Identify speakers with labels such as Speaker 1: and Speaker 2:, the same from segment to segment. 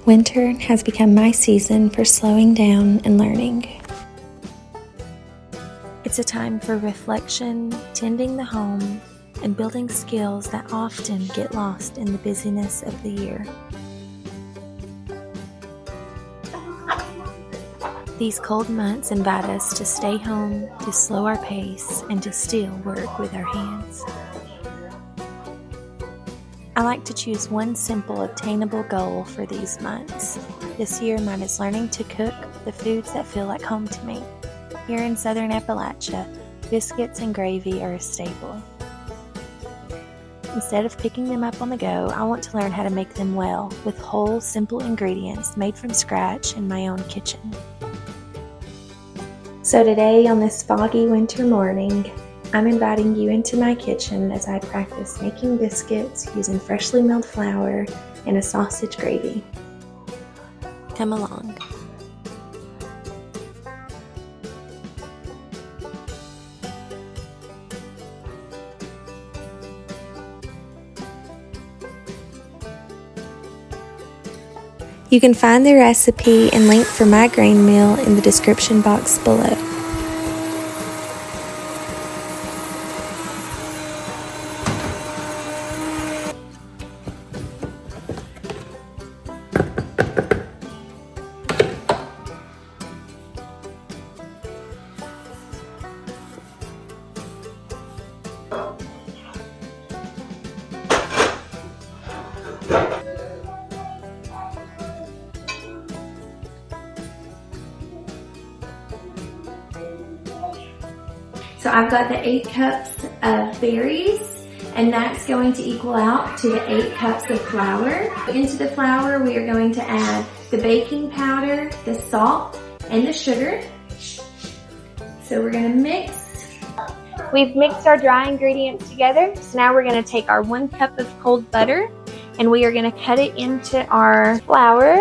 Speaker 1: Winter has become my season for slowing down and learning. It's a time for reflection, tending the home, and building skills that often get lost in the busyness of the year. These cold months invite us to stay home, to slow our pace, and to still work with our hands. I like to choose one simple, obtainable goal for these months. This year, mine is learning to cook the foods that feel like home to me. Here in Southern Appalachia, biscuits and gravy are a staple. Instead of picking them up on the go, I want to learn how to make them well, with whole, simple ingredients made from scratch in my own kitchen. So today, on this foggy winter morning, I'm inviting you into my kitchen as I practice making biscuits using freshly milled flour and a sausage gravy. Come along. You can find the recipe and link for my grain mill in the description box below. So I've got the 8 cups of berries, and that's going to equal out to the 8 cups of flour. Into the flour, we are going to add the baking powder, the salt, and the sugar. So we're going to mix. We've mixed our dry ingredients together. So now we're going to take our 1 cup of cold butter, and we are going to cut it into our flour.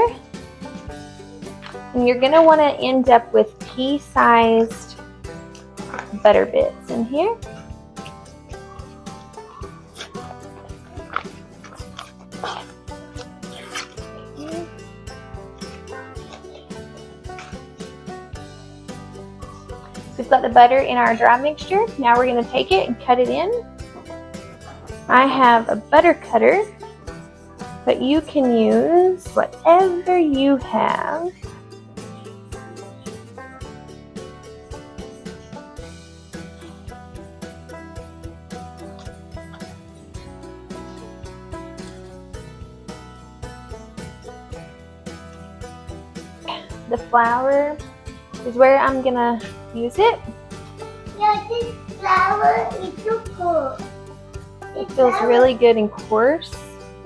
Speaker 1: And you're going to want to end up with pea-sized butter bits in here. We've got the butter in our dry mixture. Now we're going to take it and cut it in. I have a butter cutter, but you can use whatever you have. The flour is where I'm gonna use it.
Speaker 2: Yeah, this flour is so cool.
Speaker 1: It feels really good and coarse,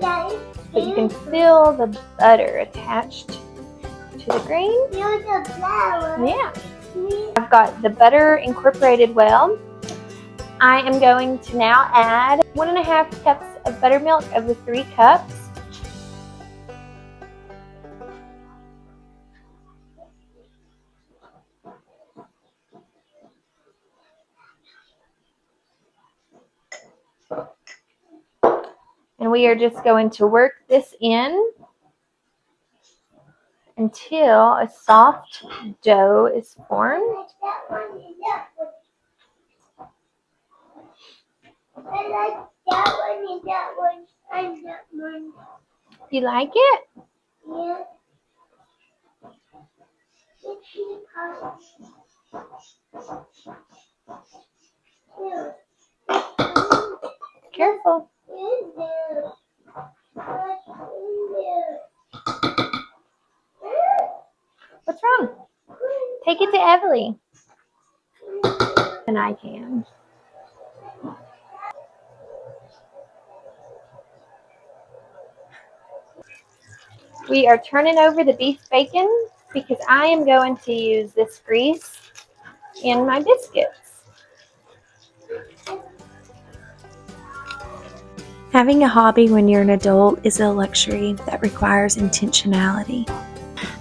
Speaker 2: Yeah,
Speaker 1: but you can feel the butter attached to the grain.
Speaker 2: feel the flour.
Speaker 1: Yeah. I've got the butter incorporated well. I am going to now add 1.5 cups of buttermilk of the 3 cups. And we are just going to work this in until a soft dough is formed.
Speaker 2: That one is that one. I like that one and that one and that one.
Speaker 1: You like it?
Speaker 2: Yeah. It's
Speaker 1: Careful.
Speaker 2: in there. What's in there?
Speaker 1: What's wrong? Take it to Everly. And I can. We are turning over the beef bacon because I am going to use this grease in my biscuits. Having a hobby when you're an adult is a luxury that requires intentionality.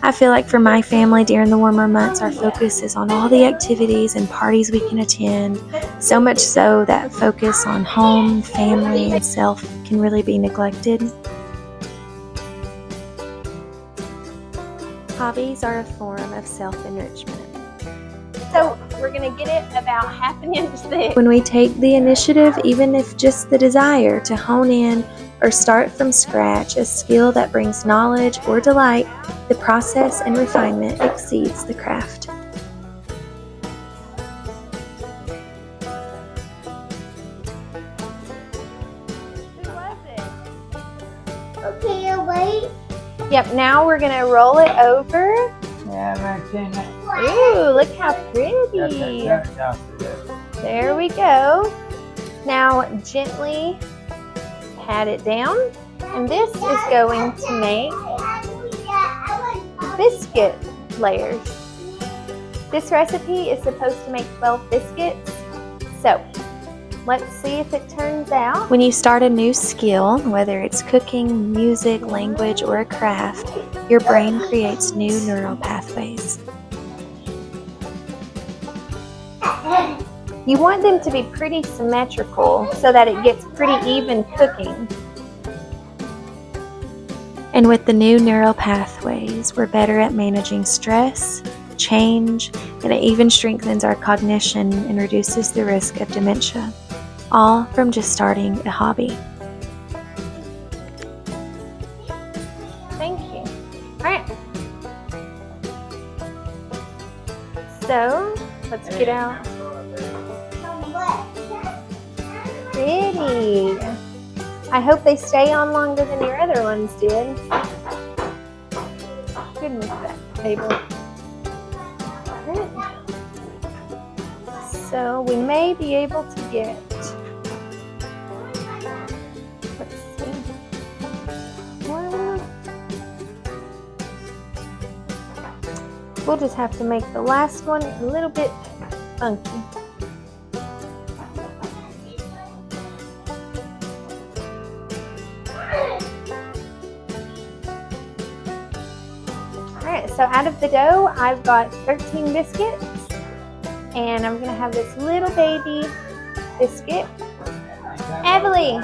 Speaker 1: I feel like for my family during the warmer months, our focus is on all the activities and parties we can attend, so much so that focus on home, family, and self can really be neglected. Hobbies are a form of self-enrichment.
Speaker 3: So we're going to get it about half an inch thick.
Speaker 1: When we take the initiative, even if just the desire to hone in or start from scratch a skill that brings knowledge or delight, the process and refinement exceeds the craft.
Speaker 3: Who was it?
Speaker 2: Okay, wait.
Speaker 3: Yep, now we're going to roll it over.
Speaker 4: Yeah, Martina.
Speaker 3: Ooh, look how pretty. There we go. Now gently pat it down. And this is going to make biscuit layers. This recipe is supposed to make 12 biscuits. So let's see if it turns out.
Speaker 1: When you start a new skill, whether it's cooking, music, language, or a craft, your brain creates new neural pathways.
Speaker 3: You want them to be pretty symmetrical so that it gets pretty even cooking.
Speaker 1: And with the new neural pathways, we're better at managing stress, change, and it even strengthens our cognition and reduces the risk of dementia. All from just starting a hobby.
Speaker 3: Thank you. All right. So let's get out. Pretty. I hope they stay on longer than your other ones did. Goodness, that table. Right. So we may be able to get. Let's see. One. We'll just have to make the last one a little bit funky. So out of the dough, I've got 13 biscuits, and I'm gonna have this little baby biscuit. Emily!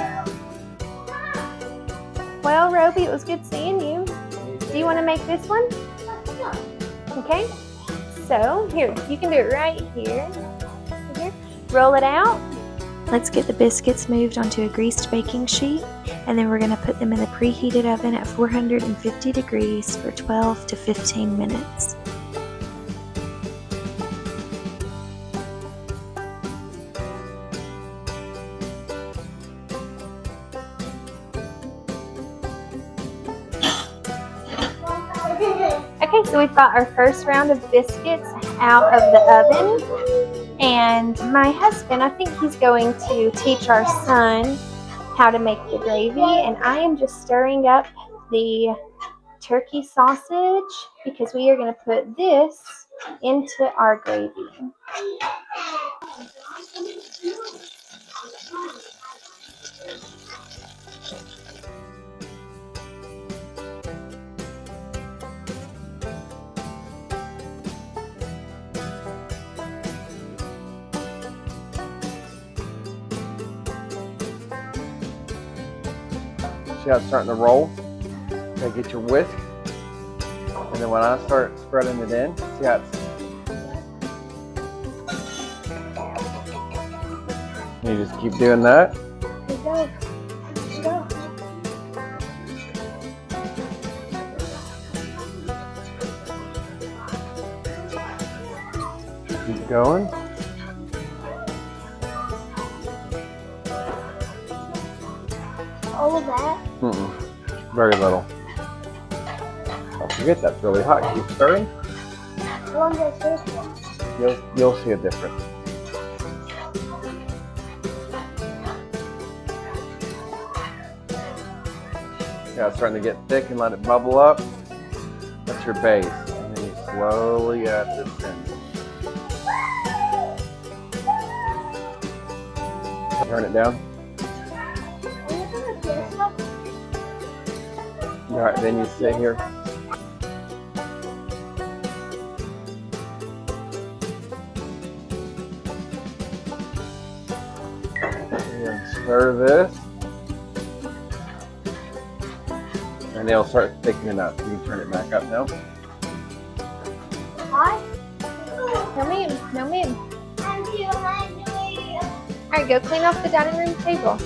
Speaker 3: Well, Roby, it was good seeing you. Do you wanna make this one? Okay, so here, you can do it right here. Here. Roll it out.
Speaker 1: Let's get the biscuits moved onto a greased baking sheet, and then we're going to put them in the preheated oven at 450 degrees for 12 to 15 minutes.
Speaker 3: Okay, so we've got our first round of biscuits out of the oven. And my husband, I think he's going to teach our son how to make the gravy. And I am just stirring up the turkey sausage because we are going to put this into our gravy.
Speaker 4: See how it's starting to roll? Okay, get your whisk. And then when I start spreading it in, see how it's... You just keep doing that.
Speaker 3: Here we go. Here we go.
Speaker 4: Keep going.
Speaker 2: All of that?
Speaker 4: Very little. Don't forget that's really hot. Keep stirring.
Speaker 2: How long does this?
Speaker 4: You'll see a difference. Yeah, it's starting to get thick and let it bubble up. That's your base. And then you slowly add this in. Turn it down. All right, then you sit here. And stir this. And it'll start thickening up. You can turn it back up now.
Speaker 2: hot.
Speaker 3: No ma'am, no ma'am.
Speaker 2: I'm doing my
Speaker 3: All right, go clean off the dining room table.